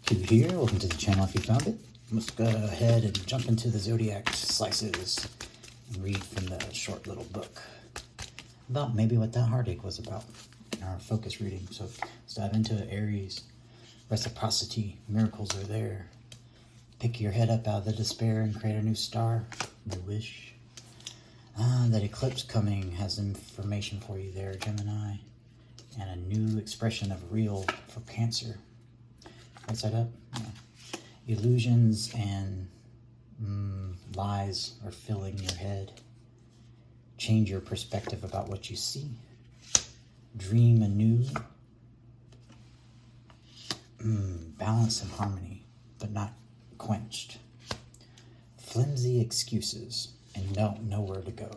Here, welcome to the channel if you found it. Let's go ahead and jump into the Zodiac slices and read from the short little book about maybe what that heartache was about in our focus reading. So let's dive into it. Aries, reciprocity, miracles are there. Pick your head up out of the despair and create a new star, new wish. That eclipse coming has information for you there, Gemini, and a new expression of real for Cancer. Right side up. Yeah. Illusions and lies are filling your head. Change your perspective about what you see. Dream anew. Balance and harmony, but not quenched. Flimsy excuses and nowhere to go.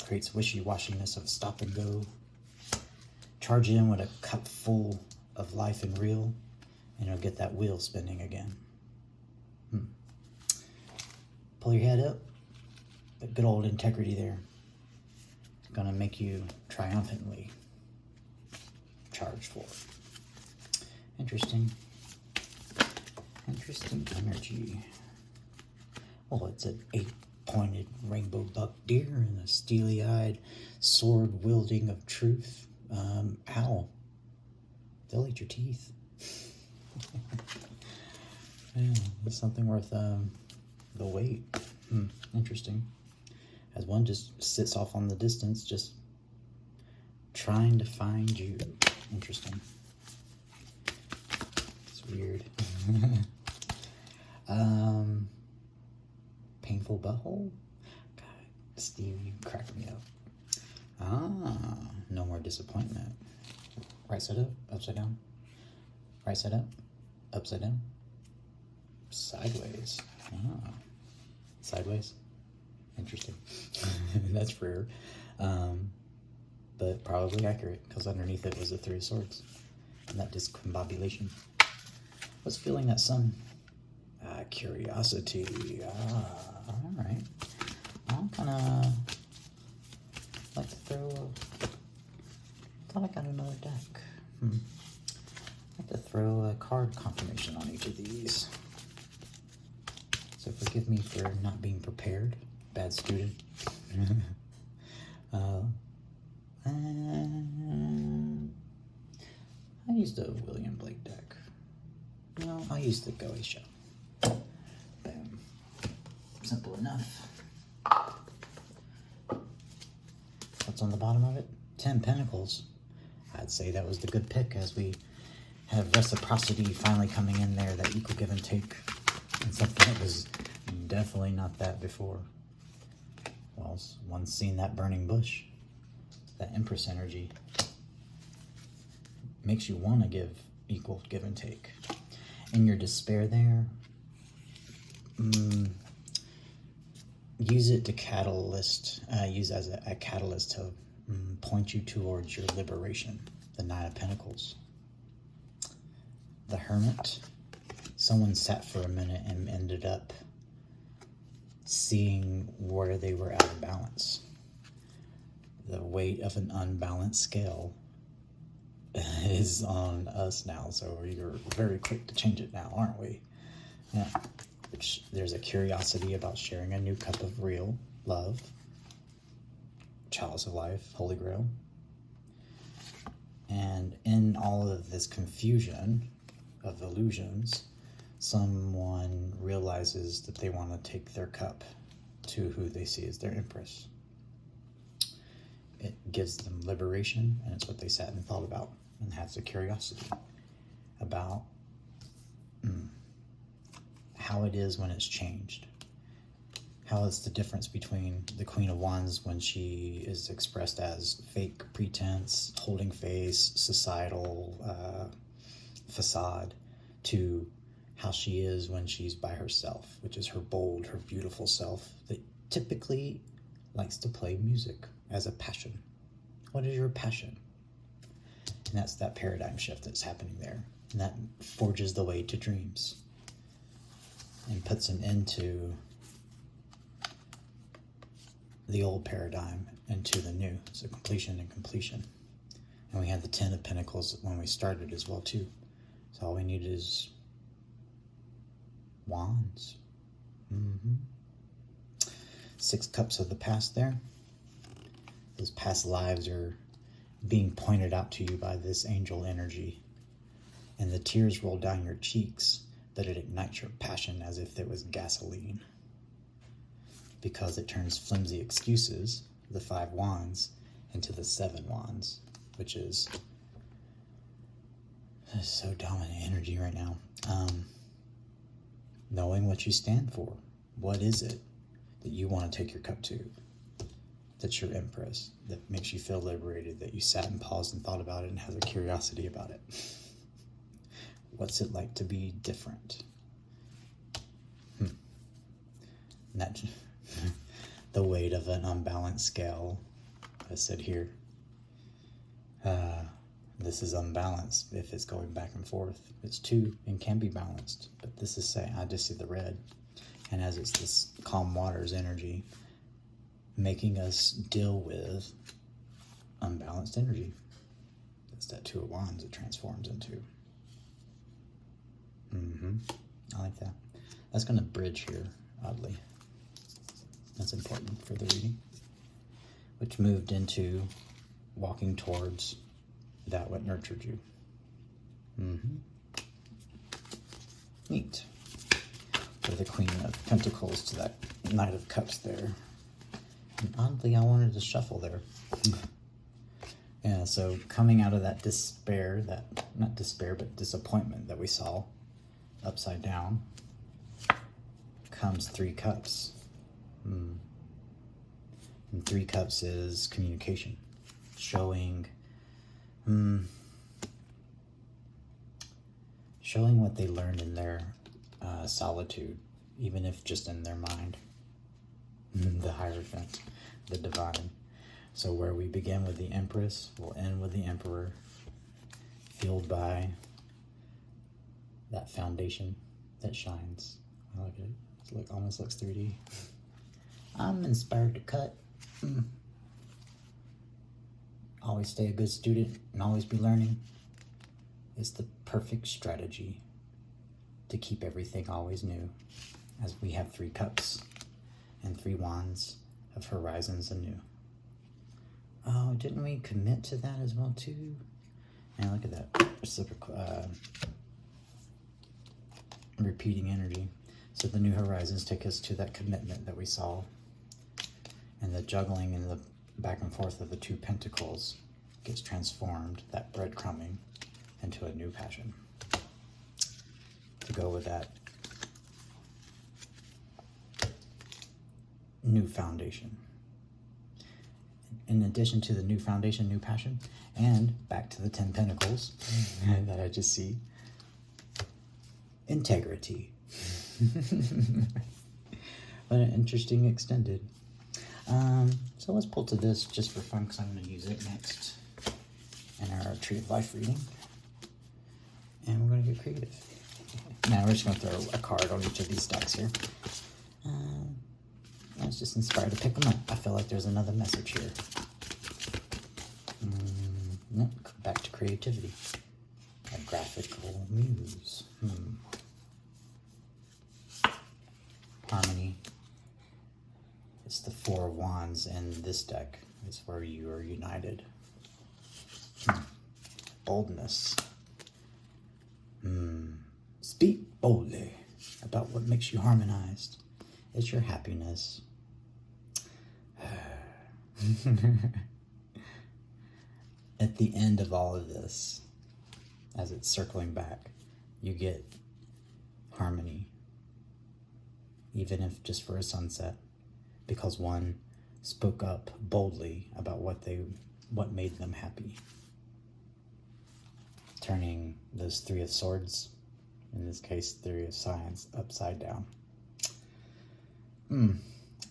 Creates wishy-washiness of stop and go. Charge in with a cup full of life and real, and you'll get that wheel spinning again. Pull your head up. That good old integrity there. Gonna make you triumphantly charge forward. Interesting. Interesting energy. Well, it's an 8-pointed rainbow buck deer and a steely-eyed sword wielding of truth. Owl. They'll eat your teeth. Yeah, it's something worth the wait. Interesting. As one just sits off on the distance, just trying to find you. Interesting. It's weird. Painful butthole? God, Steve, you crack me up. No more disappointment. Right side up, upside down. Right side up, upside down. Sideways. Sideways. Interesting. That's rare. But probably accurate, because underneath it was the Three of Swords. And that discombobulation. What's feeling that sun? Curiosity. Alright. I'm kind of like to throw thought I got another deck. I'd like to throw a card confirmation on each of these. So forgive me for not being prepared. Bad student. I used a William Blake deck. No, I used the QgotU. Boom. Simple enough. What's on the bottom of it? 10 Pentacles. I'd say that was the good pick, as we have reciprocity finally coming in there, that equal give and take, and something that was definitely not that before. Well, one's seen that burning bush, that Empress energy. Makes you want to give equal give and take. In your despair there, use it to use as a catalyst to point you towards your liberation. The Nine of Pentacles. The Hermit. Someone sat for a minute and ended up seeing where they were out of balance. The weight of an unbalanced scale is on us now, so we're very quick to change it now, aren't we? Yeah. Which there's a curiosity about sharing a new cup of real love. Chalice of life, Holy Grail. And in all of this confusion of illusions, someone realizes that they want to take their cup to who they see as their Empress. It gives them liberation, and it's what they sat and thought about, and has a curiosity about how it is when it's changed. How is the difference between the Queen of Wands when she is expressed as fake pretense, holding face, societal facade, to how she is when she's by herself, which is her bold, her beautiful self that typically likes to play music as a passion. What is your passion? And that's that paradigm shift that's happening there. And that forges the way to dreams and puts an end to the old paradigm into the new. So completion and completion. And we had the 10 of Pentacles when we started as well too. So all we need is Wands. 6 cups of the past there. Those past lives are being pointed out to you by this angel energy. And the tears roll down your cheeks, but it ignites your passion as if it was gasoline. Because it turns flimsy excuses, the 5 wands, into the 7 wands, which is so dominant energy right now. Knowing what you stand for. What is it that you want to take your cup to? That's your empress, that makes you feel liberated, that you sat and paused and thought about it and have a curiosity about it. What's it like to be different? That, the weight of an unbalanced scale, I said here. This is unbalanced if it's going back and forth. It's 2 and can be balanced, but this is saying, I just see the red. And as it's this calm waters energy, making us deal with unbalanced energy. That's that 2 of wands it transforms into. I like that. That's going to bridge here, oddly. That's important for the reading. Which moved into walking towards that what nurtured you. Neat. For the Queen of Pentacles to that Knight of Cups there. And oddly, I wanted to shuffle there. Yeah, so coming out of that despair, that, not despair, but disappointment that we saw upside down, comes 3 cups. And 3 cups is communication, showing what they learned in their solitude, even if just in their mind. The Hierophant, the divine. So where we begin with the Empress, we'll end with the Emperor, fueled by that foundation that shines. I like it. It almost looks 3D. I'm inspired to cut. Always stay a good student and always be learning. It's the perfect strategy to keep everything always new, as we have 3 cups and 3 wands of horizons anew. Oh, didn't we commit to that as well too? And look at that reciprocal, repeating energy. So the new horizons take us to that commitment that we saw, and the juggling and the back and forth of the 2 pentacles gets transformed, that breadcrumbing, into a new passion. To go with that new foundation. In addition to the new foundation, new passion, and back to the 10 pentacles that I just see, integrity. What an interesting extended. So let's pull to this just for fun, because I'm going to use it next in our Tree of Life reading. And we're going to get creative. Now we're just going to throw a card on each of these stacks here. I was just inspired to pick them up. I feel like there's another message here. Nope, back to creativity. A graphical muse. Harmony. It's the 4 of Wands in this deck. It's where you are united. Boldness. Speak boldly about what makes you harmonized. It's your happiness. At the end of all of this, as it's circling back, you get harmony. Even if just for a sunset, because one spoke up boldly about what made them happy. Turning those 3 of Swords, in this case 3 of Science, upside down.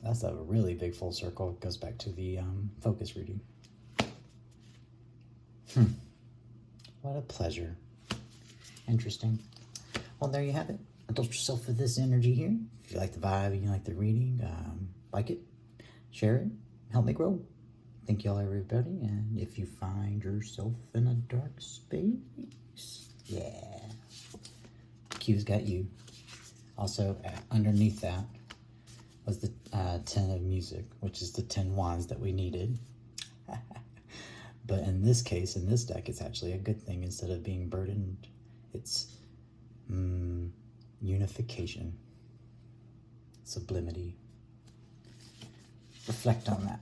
That's a really big full circle. It goes back to the focus reading. What a pleasure. Interesting. Well, there you have it. Indulge yourself with this energy here. If you like the vibe and you like the reading, like it, share it, help me grow. Thank y'all, everybody. And if you find yourself in a dark space, yeah, Q's got you. Also, underneath that was the 10 of music, which is the 10 wands that we needed. But in this case, in this deck, it's actually a good thing. Instead of being burdened, it's unification, sublimity. Reflect on that.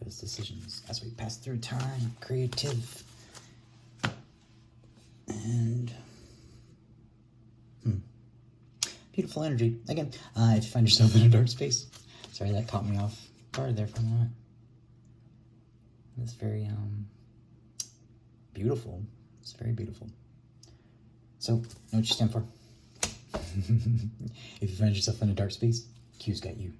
Those decisions as we pass through time, creative, and beautiful energy. Again, if you find yourself in a dark space, sorry that caught me off guard there for a moment. It's very beautiful. It's very beautiful. So, know what you stand for. If you find yourself in a dark space, Q's got you.